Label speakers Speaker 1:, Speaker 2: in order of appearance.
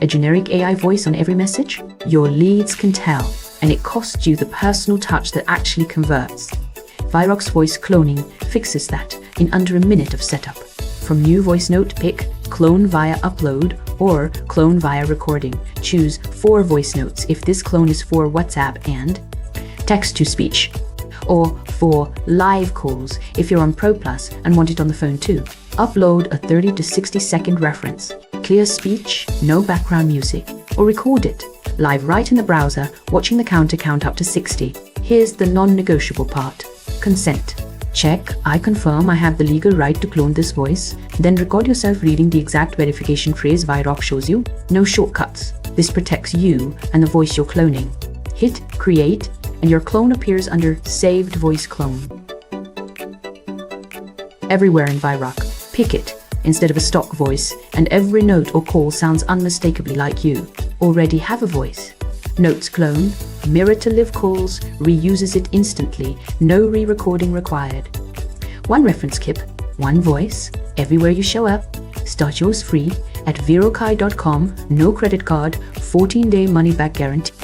Speaker 1: A generic AI voice on every message? Your leads can tell, and it costs you the personal touch that actually converts. Vyroq's voice cloning fixes that in under a minute of setup. From new voice note, pick clone via upload or clone via recording. Choose 4 voice notes if this clone is for WhatsApp and text to speech, or for live calls if you're on Pro Plus and want it on the phone too. Upload a 30 to 60 second reference, clear speech, no background music, or record it live right in the browser, watching the counter count up to 60. Here's the non-negotiable part: consent. Check, I confirm I have the legal right to clone this voice. Then record yourself reading the exact verification phrase Vyroq shows you. No shortcuts. This protects you and the voice you're cloning. Hit create, and your clone appears under saved voice clone everywhere in Vyroq. Pick it instead of a stock voice, and every note or call sounds unmistakably like you. Already have a voice. Notes clone, mirror to live calls, reuses it instantly, no re-recording required. One reference kit, one voice, everywhere you show up. Start yours free at vyroq.com, no credit card, 14-day money-back guarantee.